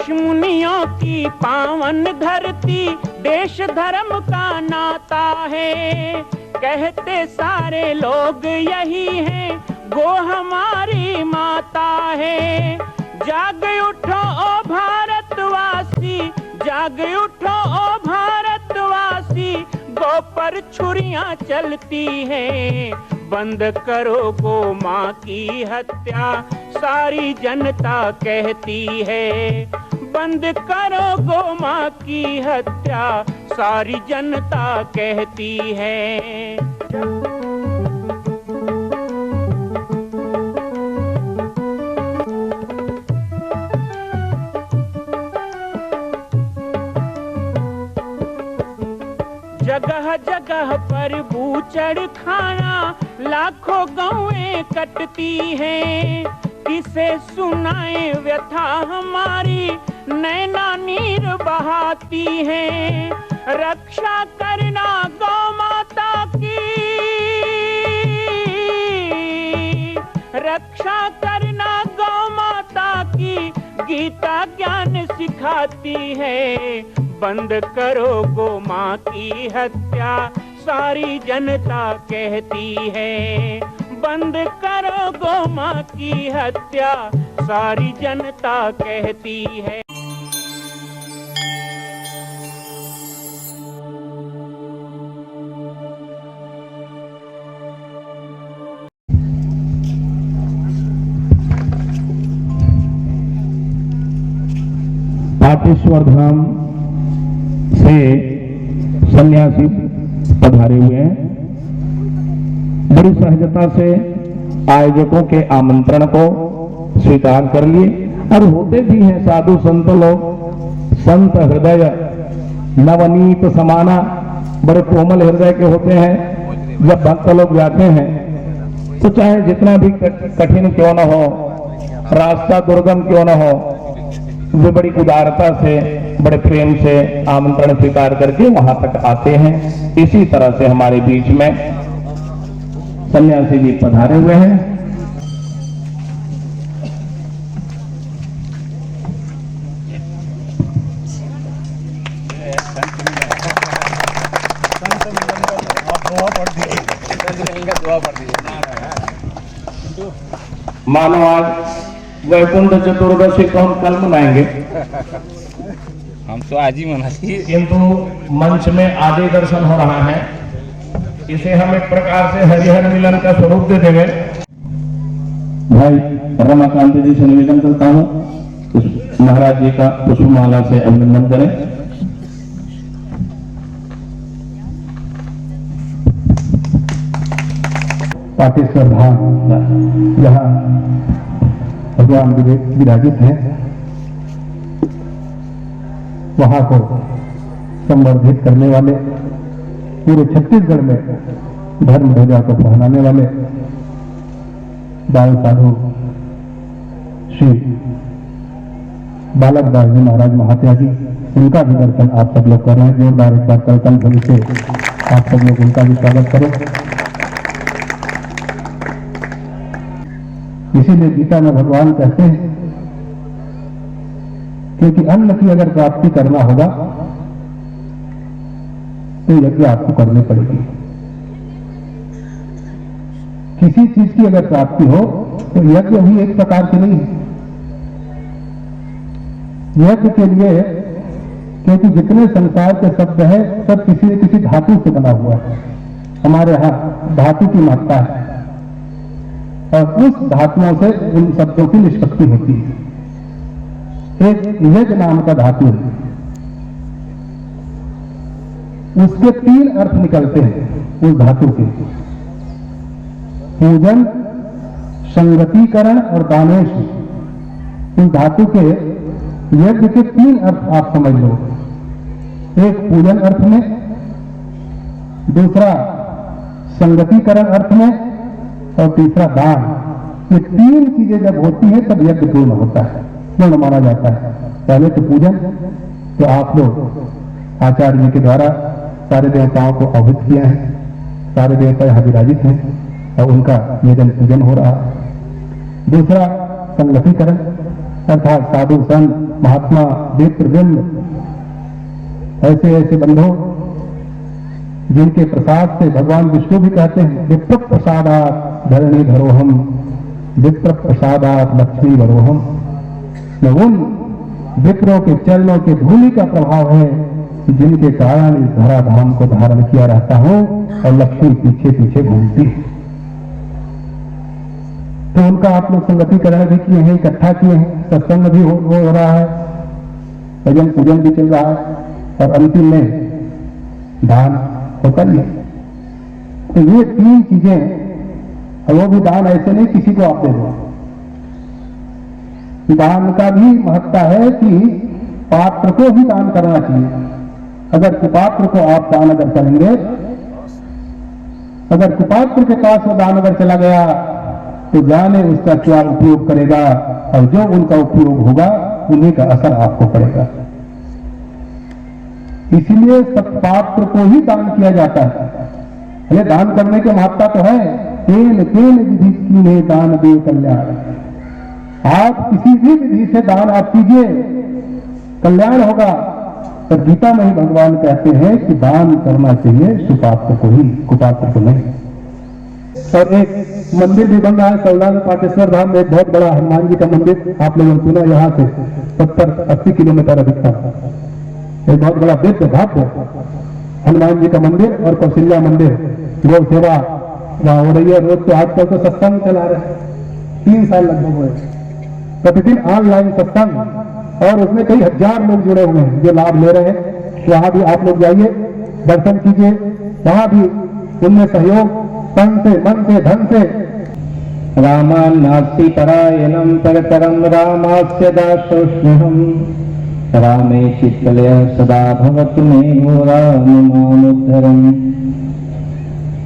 ऋषि मुनियों की पावन धरती, देश धर्म का नाता है। कहते सारे लोग यही हैं, गो हमारी माता है। जाग उठो ओ भारतवासी, जाग उठो ओ भारतवासी, गो पर छुरियां चलती हैं। बंद करो गो माँ की हत्या, सारी जनता कहती है। बंद करो गो माँ की हत्या, सारी जनता कहती है। जगह जगह पर बूचड़ खाना, लाखों गौएं कटती हैं। किसे सुनाए व्यथा हमारी, नैना नीर बहाती हैं। रक्षा करना गौ माता की, रक्षा करना गौ माता की, गीता ज्ञान सिखाती है। बंद करो गो माँ की हत्या, सारी जनता कहती है। बंद करो गो माँ की हत्या, सारी जनता कहती है। पाटेश्वर धाम से सन्यासी पधारे हुए हैं। बड़ी सहजता से आयोजकों के आमंत्रण को स्वीकार कर लिए और होते भी हैं साधु संत लोग। संत हृदय नवनीत समाना, बड़े कोमल हृदय के होते हैं। जब भक्त लोग जाते हैं तो चाहे जितना भी कठिन क्यों न हो, रास्ता दुर्गम क्यों न हो, वे बड़ी उदारता से, बड़े प्रेम से आमंत्रण स्वीकार करके वहां तक आते हैं। इसी तरह से हमारे बीच में सन्यासी जी पधारे हुए हैं। मानो आज वैकुंठ चतुर्दशी को हम कल मनाएंगे, हम तो आज ही मनाएंगे, किंतु मंच में आदि दर्शन हो रहा है। इसे हम एक प्रकार से हरिहर मिलन का स्वरूप दे देंगे। भाई रमाकांत जी से निवेदन करता हूँ महाराज जी का पुष्पमाला से अभिनंदन करें। पाटेश्वर धाम जहाँ भगवान विराजित हैं, वहां को संवर्धित करने वाले, पूरे छत्तीसगढ़ में धर्म ध्वजा को फहराने वाले बाल साधु श्री बालक दास जी महाराज महात्यागी, उनका भी दर्शन आप सब लोग कर रहे हैं। जोरदार एक बार कलकल ध्वनि से आप सब लोग उनका भी स्वागत करें। इसीलिए गीता में भगवान कहते हैं क्योंकि अन्न की अगर प्राप्ति करना होगा तो यज्ञ आपको करनी पड़ेगी। किसी चीज की अगर प्राप्ति हो तो यज्ञ भी एक प्रकार से नहीं है। यज्ञ के लिए, क्योंकि जितने संसार के शब्द है सब किसी न किसी धातु से बना हुआ है। हमारे यहाँ धातु की मात्रा है और उस धातुओं से उन शब्दों की निष्पत्ति होती है। एक यज्ञ नाम का धातु है, उसके 3 अर्थ निकलते हैं उस धातु के: पूजन, संगतिकरण और दानेश। उस धातु के यज्ञ के 3 अर्थ आप समझ लो। एक पूजन अर्थ में, दूसरा संगतिकरण अर्थ में और तीसरा दान। ये 3 चीजें जब होती हैं तब यज्ञ पूर्ण होता है, पूर्ण माना जाता है। पहले तो पूजन, तो आप लोग आचार्य जी के द्वारा सारे देवताओं को आहुत किया है, सारे देवता यहाँ विराजित हैं और उनका यजन पूजन हो रहा है। दूसरा संगतिकरण, अर्थात साधु संत महात्मा मित्रवृंद, ऐसे ऐसे बंधु जिनके प्रसाद से भगवान विष्णु भी कहते हैं विप्र प्रसादात धरणी धरोहम, विप्र प्रसादात लक्ष्मी धरोहम। उन विप्रों के चरणों के धूलि का प्रभाव है जिनके कारण इस धरा धाम को धारण किया रहता हूं और लक्ष्मी पीछे पीछे घूमती है। तो उनका आप लोग संगतिकरण भी किए हैं, इकट्ठा किए हैं, सत्संग भी हो रहा है, भजन पूजन भी चल रहा है और अंतिम में दान होता ही है। तो ये तीन चीजें, और वो भी दान ऐसे नहीं किसी को आप दे दो। दान का भी महत्ता है कि पात्र को ही दान करना चाहिए। अगर कुपात्र को आप दान अगर करेंगे, अगर कुपात्र के पास वो दान अगर चला गया तो जाने उसका क्या उपयोग करेगा, और जो उनका उपयोग होगा उन्हीं का असर आपको पड़ेगा। इसीलिए सत्पात्र को ही दान किया जाता है। अरे दान करने की महत्ता तो है, तेन तेन विधि कीने दान दे कल्याण। आप किसी भी विधि से दान आप कीजिए, कल्याण होगा। पर गीता में ही भगवान कहते हैं कि दान करना चाहिए सुपात्र को ही, कुपात्र को नहीं। और एक मंदिर भी बन रहा है सौला में, पाटेश्वर धाम में एक बहुत बड़ा हनुमान जी का मंदिर, आप लोगों ने सुना, यहाँ से 70-80 किलोमीटर अधिक था। एक बहुत बड़ा दिव्य भव्य हनुमान जी का मंदिर और कौशल्या मंदिर, गौ सेवा वहां हो रही है। रोज तो आजकल तो सत्संग चला रहे हैं, 3 साल लगभग हुए, प्रतिदिन ऑनलाइन सत्संग, और उसमें कई हजार लोग जुड़े हुए हैं जो लाभ ले रहे हैं। वहां भी आप लोग जाइए, दर्शन कीजिए, वहां भी उनमें सहयोग तन से मन से धन से। रामान्नास्ति परायणं परतरं रामास्य दासोऽस्म्यहं, रामे चित्तलयः सदा भवतु मे राममामुद्धरम्।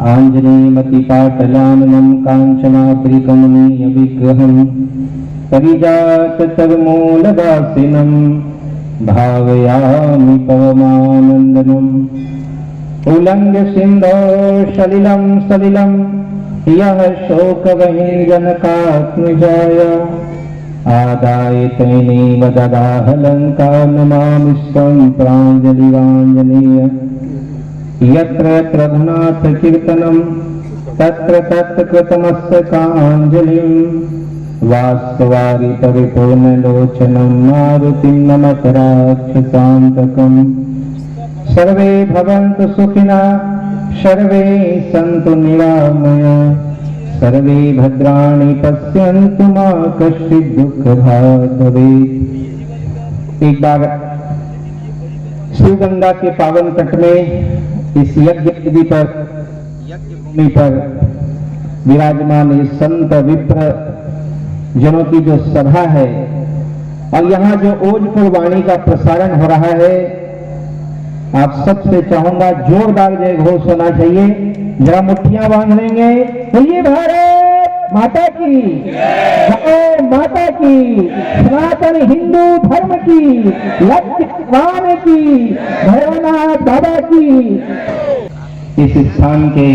आञ्जनेयमतिपाटलाननं काञ्चनाद्रिकमनीयविग्रहं, परिजाततरुमूलदासिनं भावयामि पवमानन्दनम्। उल्लङ्घ्य सिन्धौ सलिलं सलिलं यः शोकवहिर्जनकात्मजाय, आदाय तैनैव ददाह लङ्का नमामिस्त्वं प्राञ्जलिराञ्जनेय। यत्र यत्र रघुनाथ कीर्तनं तत्र तत्र कृतमस्तकाञ्जलिं, वास्तवारि परिपूर्णलोचनं मारुतिं नमत राक्षसान्तकम्। सर्वे भवन्तु सुखिनः सर्वे सन्तु निरामयाः, सर्वे भद्राणि पश्यन्तु मा कश्चित् दुःखभाग् भवेत्। एक बार शिवगंगा के पावन तट में इस यज्ञ विधि पर, यज्ञ भूमि पर विराजमान इस संत विप्र जनों की जो सभा है, और यहाँ जो ओजपुर वाणी का प्रसारण हो रहा है, आप सबसे चाहूंगा जोरदार जय घोष होना चाहिए। जरा मुट्ठियां बांध लेंगे, बोलिए भारत माता की जय, माता की, सनातन हिंदू धर्म की, लक्ष्मण की, भैरवनाथ बाबा की। इस स्थान के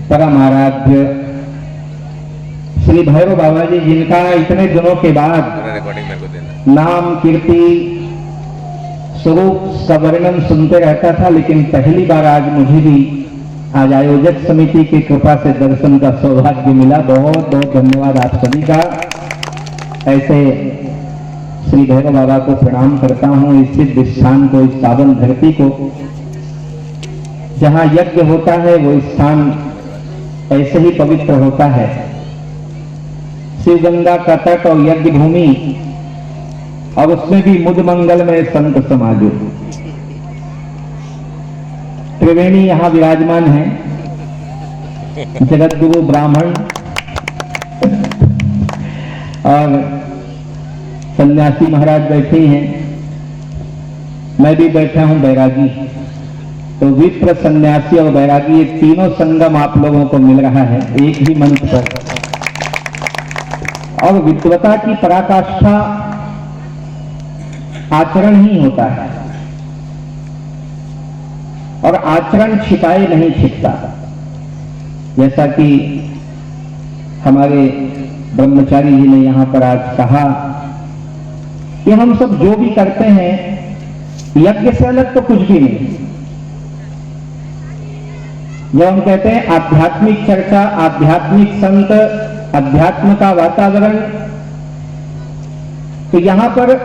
परम आराध्य श्री भैरव बाबा जी, जिनका इतने दिनों के बाद नाम कीर्ति स्वरूप सवर्णन सुनते रहता था, लेकिन पहली बार आज मुझे भी आज आयोजक समिति की कृपा से दर्शन का सौभाग्य मिला। बहुत बहुत धन्यवाद आप सभी का। ऐसे श्री भैरव बाबा को प्रणाम करता हूँ, इस सिद्ध स्थान को, इस पावन धरती को, जहाँ यज्ञ होता है वो स्थान ऐसे ही पवित्र होता है। शिवगंगा का तट और यज्ञ भूमि, और उसमें भी मुद मंगल में संत समाजो। त्रिवेणी यहां विराजमान है, जगत गुरु ब्राह्मण और सन्यासी महाराज बैठे हैं, मैं भी बैठा हूं बैरागी। तो विप्र, सन्यासी और बैरागी, ये तीनों संगम आप लोगों को मिल रहा है एक ही मंच पर। और विद्वता की पराकाष्ठा आचरण ही होता है, और आचरण छिपाए नहीं छिपता। जैसा कि हमारे ब्रह्मचारी जी ने यहां पर आज कहा कि हम सब जो भी करते हैं यज्ञ से अलग तो कुछ भी नहीं। जब हम कहते हैं आध्यात्मिक चर्चा, आध्यात्मिक संत, अध्यात्म का वातावरण, तो यहां पर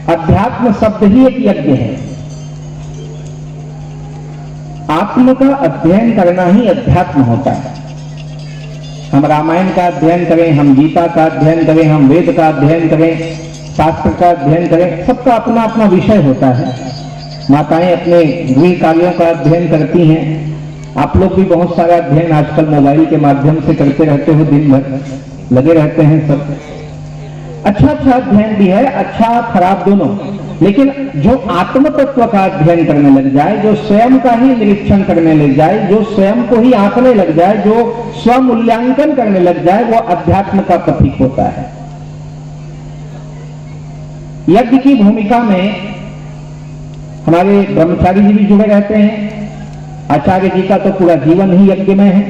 अध्यात्म शब्द ही एक यज्ञ है। आत्म का अध्ययन करना ही अध्यात्म होता है। हम रामायण का अध्ययन करें, हम गीता का अध्ययन करें, हम वेद का अध्ययन करें, शास्त्र का अध्ययन करें, सबका अपना अपना विषय होता है। माताएं अपने गृह कार्यों का अध्ययन करती हैं। आप लोग भी बहुत सारा अध्ययन आजकल मोबाइल के माध्यम से करते रहते हो, दिन भर लगे रहते हैं सब। अच्छा अध्ययन भी है, अच्छा खराब दोनों। लेकिन जो आत्म तत्व का अध्ययन करने लग जाए, जो स्वयं का ही निरीक्षण करने लग जाए, जो स्वयं को ही आंकने लग जाए, जो स्वमूल्यांकन करने लग जाए, वो अध्यात्म का प्रतीक होता है। यज्ञ की भूमिका में हमारे ब्रह्मचारी जी भी जुड़े रहते हैं। आचार्य जी का तो पूरा जीवन ही यज्ञ में है,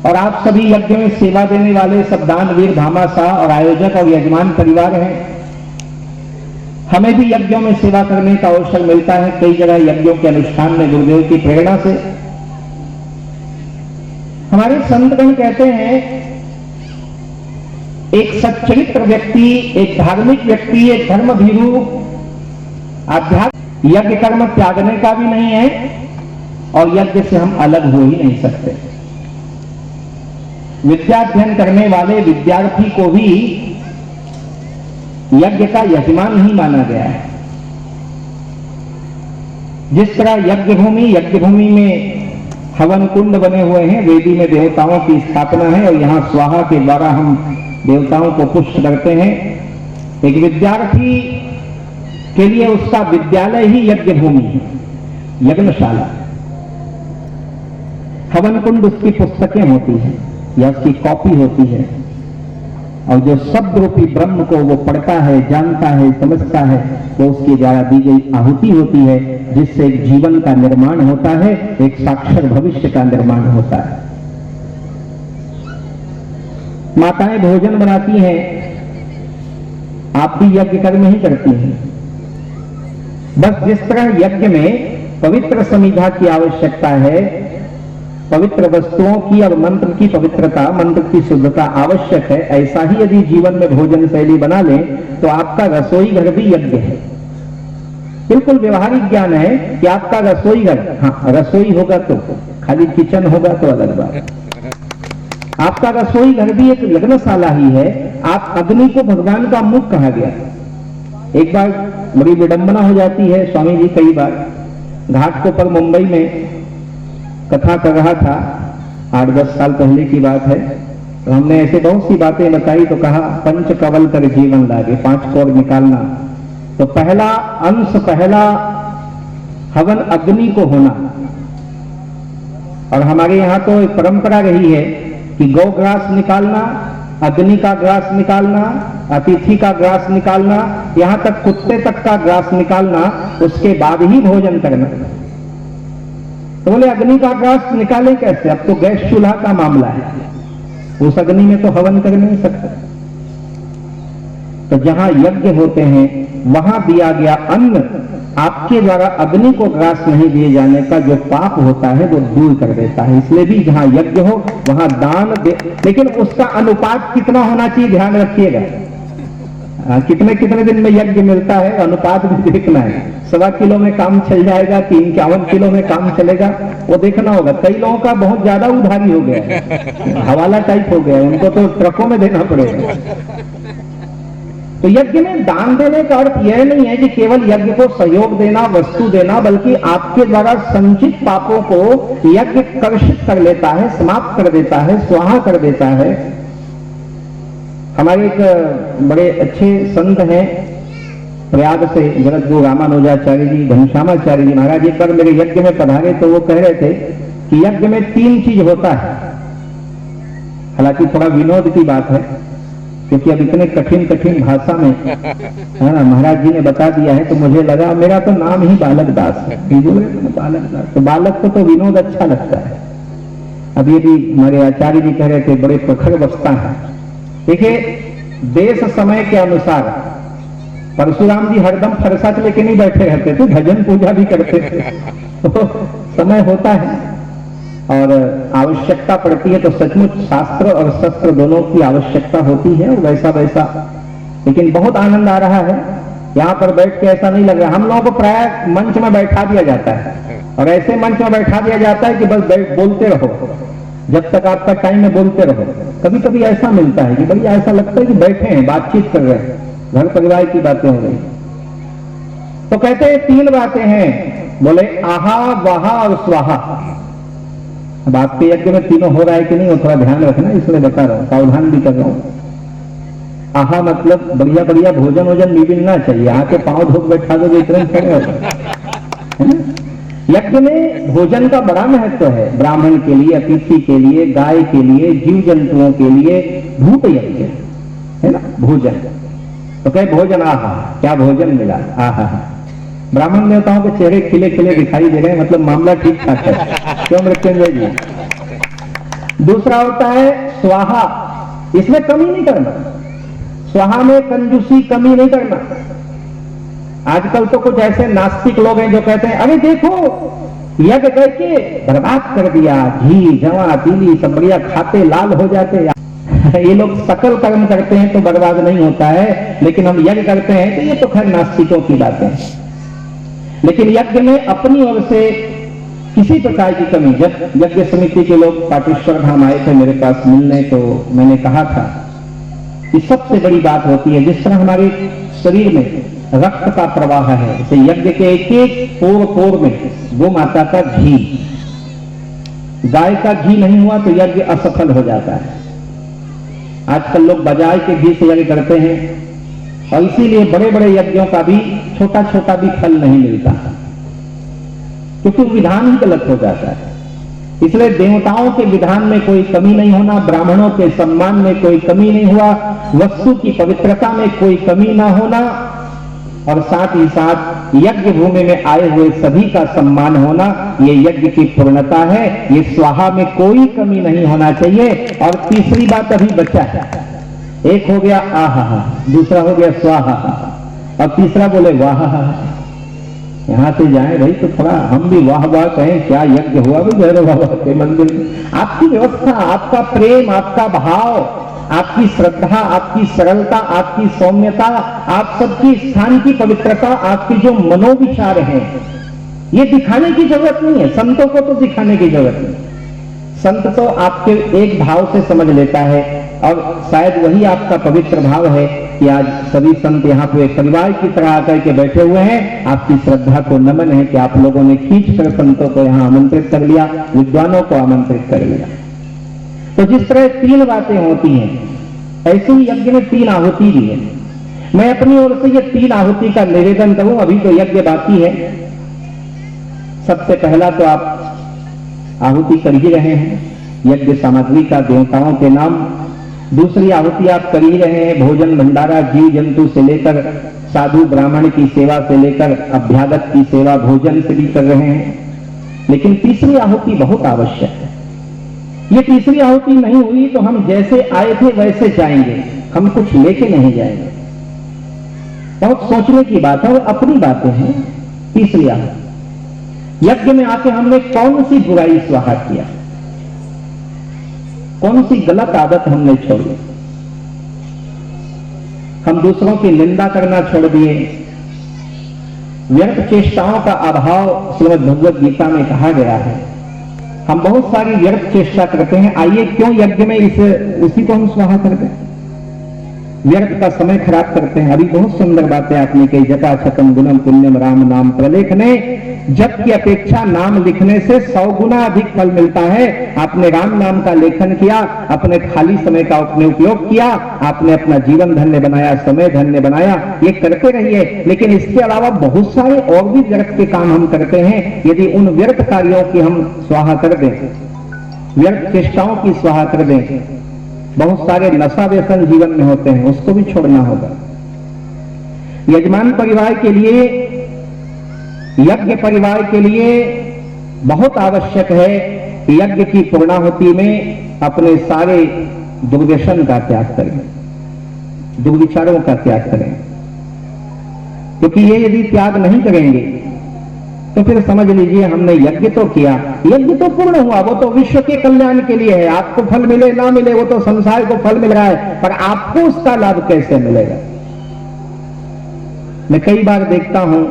और आप सभी यज्ञ में सेवा देने वाले सब दानवीर, भामाशाह और आयोजक और यजमान परिवार हैं। हमें भी यज्ञों में सेवा करने का अवसर मिलता है कई जगह यज्ञों के अनुष्ठान में गुरुदेव की प्रेरणा से। हमारे संतगण कहते हैं एक सच्चरित्र व्यक्ति, एक धार्मिक व्यक्ति, एक धर्मभीरु आध्यात्म यज्ञ कर्म त्यागने का भी नहीं है, और यज्ञ से हम अलग हो ही नहीं सकते। विद्याध्ययन करने वाले विद्यार्थी को भी यज्ञ का यजमान ही माना गया है। जिस तरह यज्ञ भूमि में हवन कुंड बने हुए हैं, वेदी में देवताओं की स्थापना है, और यहां स्वाहा के द्वारा हम देवताओं को पुष्ट करते हैं। एक विद्यार्थी के लिए उसका विद्यालय ही यज्ञ भूमि है, यज्ञशाला। हवन कुंड उसकी पुस्तकें होती हैं या उसकी कॉपी होती है, और जो शब्द रूपी ब्रह्म को वो पढ़ता है, जानता है, समझता है, वो उसके द्वारा दी गई आहुति होती है, जिससे एक जीवन का निर्माण होता है, एक साक्षर भविष्य का निर्माण होता है। माताएं भोजन बनाती हैं, आप भी यज्ञ कर्म ही करती हैं। बस जिस तरह यज्ञ में पवित्र समिधा की आवश्यकता है, पवित्र वस्तुओं की और मंत्र की पवित्रता, मंत्र की शुद्धता आवश्यक है, ऐसा ही यदि जीवन में भोजन शैली बना लें तो आपका रसोई घर भी यज्ञ है। बिल्कुल व्यवहारिक ज्ञान है कि आपका रसोई घर, हाँ रसोई होगा तो, खाली किचन होगा तो अलग बात। आपका रसोई घर भी एक यज्ञशाला ही है। आप अग्नि को भगवान का मुख कहा गया। एक बार बड़ी विडंबना हो जाती है, स्वामी जी कई बार घाटकोपर मुंबई में कथा कर रहा था, 8-10 साल पहले की बात है। तो हमने ऐसे बहुत सी बातें बताई, तो कहा पंच कवल कर जीवन लागे, 5 कौर निकालना। तो पहला अंश, पहला हवन अग्नि को होना। और हमारे यहाँ तो एक परंपरा रही है कि गौ ग्रास निकालना, अग्नि का ग्रास निकालना, अतिथि का ग्रास निकालना, यहां तक कुत्ते तक का ग्रास निकालना, उसके बाद ही भोजन करना। तो बोले अग्नि का ग्रास निकाले कैसे, अब तो गैस चूल्हा का मामला है, उस अग्नि में तो हवन कर नहीं सकते। तो जहां यज्ञ होते हैं वहां दिया गया अन्न, आपके द्वारा अग्नि को ग्रास नहीं दिए जाने का जो पाप होता है वो दूर कर देता है। इसलिए भी जहां यज्ञ हो वहां दान दे, लेकिन उसका अनुपात कितना होना चाहिए ध्यान रखिएगा। कितने कितने दिन में यज्ञ मिलता है, अनुपात भी देखना है। 1.25 किलो में काम चल जाएगा कि 51 किलो में काम चलेगा, वो देखना होगा। कई लोगों का बहुत ज्यादा उधारी हो गया है, हवाला टाइप हो गया है, उनको तो ट्रकों में देना पड़ेगा। तो यज्ञ में दान देने का अर्थ यह नहीं है कि केवल यज्ञ को सहयोग देना, वस्तु देना, बल्कि आपके द्वारा संचित पापों को यज्ञ कर्षित कर लेता है, समाप्त कर देता है, स्वाहा कर देता है। हमारे एक बड़े अच्छे संत हैं प्रयाग से, जगत गुरु रामानुजाचार्य जी, घनश्यामाचार्य जी महाराज, एक बार मेरे यज्ञ में पधारे तो वो कह रहे थे कि यज्ञ में 3 चीज होता है। हालांकि थोड़ा विनोद की बात है, क्योंकि अब इतने कठिन कठिन भाषा में है ना महाराज जी ने बता दिया है, तो मुझे लगा मेरा तो नाम ही बालक दास है, बालक दास, तो बालक को तो विनोद अच्छा लगता है। अब ये भी हमारे आचार्य जी कह रहे थे, बड़े प्रखर वक्ता है। देखिए देश समय के अनुसार। परशुराम जी हरदम फरसा लेके नहीं बैठे रहते थे, भजन पूजा भी करते थे। तो समय होता है और आवश्यकता पड़ती है तो सचमुच शास्त्र और शस्त्र दोनों की आवश्यकता होती है और वैसा वैसा। लेकिन बहुत आनंद आ रहा है यहाँ पर बैठ के, ऐसा नहीं लग रहा। हम लोगों को प्राय मंच में बैठा दिया जाता है और ऐसे मंच में बैठा दिया जाता है कि बस बोलते रहो, जब तक आपका टाइम है बोलते रहो। कभी कभी ऐसा मिलता है कि भैया ऐसा लगता है कि बैठे हैं, बातचीत कर रहे हैं, घर परिवार की बातें हो रही। तो कहते हैं 3 बातें हैं, बोले आहा वाहा और स्वाहा। अब आपके यज्ञ में तीनों हो रहा है कि नहीं, वो थोड़ा ध्यान रखना, इसलिए बता रहा हूं, सावधान भी कर रहा हूं। आहा मतलब बढ़िया बढ़िया भोजन वोजन भी मिलना चाहिए, आके पांव धोक बैठा दो इतने खड़े हो। यज्ञ में भोजन का बड़ा महत्व है, ब्राह्मण के लिए, अतिथि के लिए, गाय के लिए, जीव जंतुओं के लिए धूप यज्ञ है ना, भोजन। तो कहे भोजन आहा, क्या भोजन मिला, आहा। ब्राह्मण देवताओं के चेहरे खिले खिले दिखाई दे रहे हैं, मतलब मामला ठीक ठाक है, क्यों मृत्युंजय जी। दूसरा होता है स्वाहा, इसमें कमी नहीं करना, स्वाहा में कंजूसी कमी नहीं करना। आजकल तो कुछ ऐसे नास्तिक लोग हैं जो कहते हैं अरे देखो यज्ञ करके बर्बाद कर दिया, घी जवा तीली सब बढ़िया खाते लाल हो जाते। ये लोग सकल कर्म करते हैं तो बर्बाद नहीं होता है, लेकिन हम यज्ञ करते हैं तो ये तो खैर नास्तिकों की बातें हैं। लेकिन यज्ञ में अपनी ओर से किसी प्रकार की कमी, जब यज्ञ समिति के लोग पाटेश्वर धाम आए थे मेरे पास मिलने, तो मैंने कहा था कि सबसे बड़ी बात होती है, जिस तरह हमारे शरीर में रक्त का प्रवाह है, जैसे यज्ञ के एक एक पोर पोर में गो माता का घी, गाय का घी नहीं हुआ तो यज्ञ असफल हो जाता है। आजकल लोग बाजार के घी से यज्ञ करते हैं और इसीलिए बड़े बड़े यज्ञों का भी छोटा छोटा भी फल नहीं मिलता, क्योंकि विधान ही गलत हो जाता है। इसलिए देवताओं के विधान में कोई कमी नहीं होना, ब्राह्मणों के सम्मान में कोई कमी नहीं हुआ, वस्तु की पवित्रता में कोई कमी ना होना, और साथ ही साथ यज्ञ भूमि में आए हुए सभी का सम्मान होना, ये यज्ञ की पूर्णता है। ये स्वाहा में कोई कमी नहीं होना चाहिए। और तीसरी बात अभी बचा है, एक हो गया आहा, दूसरा हो गया स्वाहा, और तीसरा बोले वाह। यहां से जाए भाई तो थोड़ा हम भी वाह वाह कहें, क्या यज्ञ हुआ भाई भैरव बाबा के मंदिर में। आपकी व्यवस्था, आपका प्रेम, आपका भाव, आपकी श्रद्धा, आपकी सरलता, आपकी सौम्यता, आप सबकी स्थान की पवित्रता, आपके जो मनोविचार हैं, ये दिखाने की जरूरत नहीं है। संतों को तो दिखाने की जरूरत नहीं, संत तो आपके एक भाव से समझ लेता है, और शायद वही आपका पवित्र भाव है कि आज सभी संत यहाँ पे एक परिवार की तरह आकर के बैठे हुए हैं। आपकी श्रद्धा को नमन है कि आप लोगों ने खींच कर संतों को यहाँ आमंत्रित कर लिया, विद्वानों को आमंत्रित कर लिया। तो जिस तरह 3 बातें होती हैं, ऐसे ही यज्ञ में 3 आहुति भी है। मैं अपनी ओर से ये 3 आहुति का निवेदन करूं, अभी तो यज्ञ बाकी है। सबसे पहला तो आप आहुति कर ही रहे हैं यज्ञ सामग्री का देवताओं के नाम। दूसरी आहुति आप कर ही रहे हैं भोजन भंडारा, जीव जंतु से लेकर साधु ब्राह्मण की सेवा से लेकर अभ्यागत की सेवा भोजन से भी कर रहे हैं। लेकिन तीसरी आहुति बहुत आवश्यक है। ये तीसरी आहुति नहीं हुई तो हम जैसे आए थे वैसे जाएंगे, हम कुछ लेके नहीं जाएंगे। बहुत सोचने की बात है और अपनी बातें हैं। तीसरी आहुति, यज्ञ में आके हमने कौन सी बुराई स्वाहा किया, कौन सी गलत आदत हमने छोड़ी। हम दूसरों की निंदा करना छोड़ दिए, व्यर्थ चेष्टाओं का अभाव श्रीमद् भगवद गीता में कहा गया है। हम बहुत सारी व्यर्थ चेष्टा करते हैं, आइए क्यों यज्ञ में उसी को हम स्वाहा करते हैं, व्यर्थ का समय खराब करते हैं। अभी बहुत सुंदर बातें आपने कही, जपा छकम गुणम पुण्यम राम नाम प्रलेखने, जप की अपेक्षा नाम लिखने से 100 गुना अधिक फल मिलता है। आपने राम नाम का लेखन किया, अपने खाली समय का आपने उपयोग किया, आपने अपना जीवन धन्य बनाया, समय धन्य बनाया, ये करते रहिए। लेकिन इसके अलावा बहुत सारे और भी व्यर्थ के काम हम करते हैं। यदि उन व्यर्थ कार्यों की हम स्वाहा कर दें, व्यर्थ चेष्टाओं की स्वाहा कर दें, बहुत सारे नशा व्यसन जीवन में होते हैं, उसको भी छोड़ना होगा। यजमान परिवार के लिए, यज्ञ परिवार के लिए बहुत आवश्यक है कि यज्ञ की पूर्णाहुति में अपने सारे दुर्व्यसन का त्याग करें। दुर्विचारों का त्याग करें, क्योंकि ये यदि त्याग नहीं करेंगे तो फिर समझ लीजिए हमने यज्ञ तो किया, यज्ञ तो पूर्ण हुआ, वो तो विश्व के कल्याण के लिए है। आपको फल मिले ना मिले वो तो संसार को फल मिल रहा है, पर आपको उसका लाभ कैसे मिलेगा। मैं कई बार देखता हूं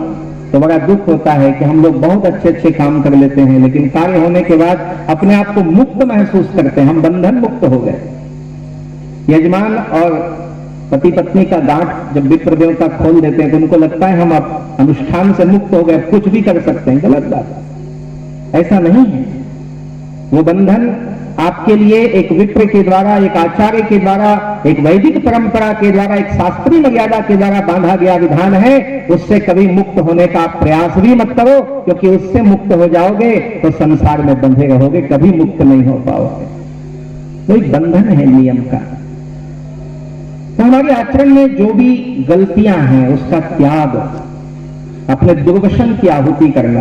तो बड़ा दुख होता है कि हम लोग बहुत अच्छे अच्छे काम कर लेते हैं, लेकिन कार्य होने के बाद अपने आप को मुक्त महसूस करते हैं, हम बंधन मुक्त हो गए। यजमान और पति पत्नी का गांठ जब विप्र देवता खोल देते हैं तो उनको लगता है हम अब अनुष्ठान से मुक्त हो गए, कुछ भी कर सकते हैं। गलत बात, ऐसा नहीं है। वो बंधन आपके लिए एक विप्र के द्वारा, एक आचार्य के द्वारा, एक वैदिक परंपरा के द्वारा, एक शास्त्रीय मर्यादा के द्वारा बांधा गया विधान है। उससे कभी मुक्त होने का प्रयास भी मत करो, क्योंकि उससे मुक्त हो जाओगे तो संसार में बंधे रहोगे, कभी मुक्त नहीं हो पाओगे। तो एक बंधन है नियम का। तो हमारे आचरण में जो भी गलतियां हैं उसका त्याग, अपने दुर्व्यसन की आहुति करना,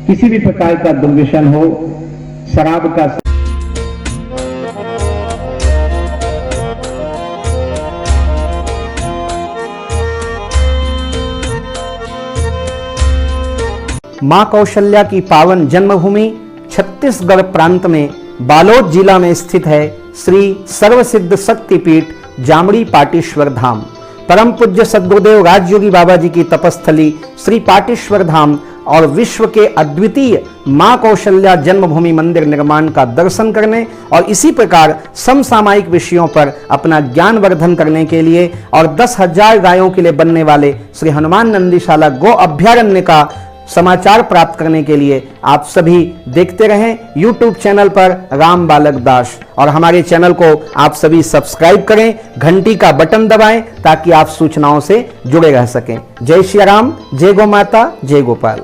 किसी भी प्रकार का दुर्व्यसन हो, शराब का मां कौशल्या की पावन जन्मभूमि छत्तीसगढ़ प्रांत में बालोद जिला में स्थित है श्री सर्वसिद्ध शक्तिपीठ जामड़ी पाटेश्वर धाम। परम पूज्य सद्गुरुदेव राजयोगी बाबा जी की तपस्थली श्री पाटेश्वर धाम और विश्व के अद्वितीय मां कौशल्या जन्मभूमि मंदिर निर्माण का दर्शन करने और इसी प्रकार समसामयिक विषयों पर अपना ज्ञानवर्धन करने के लिए और 10,000 गायों के लिए बनने वाले श्री हनुमान नंदीशाला गो अभ्यारण्य का समाचार प्राप्त करने के लिए आप सभी देखते रहें YouTube चैनल पर राम बालक दास, और हमारे चैनल को आप सभी सब्सक्राइब करें, घंटी का बटन दबाएं ताकि आप सूचनाओं से जुड़े रह सकें। जय श्री राम, जय गौ माता, जय गोपाल।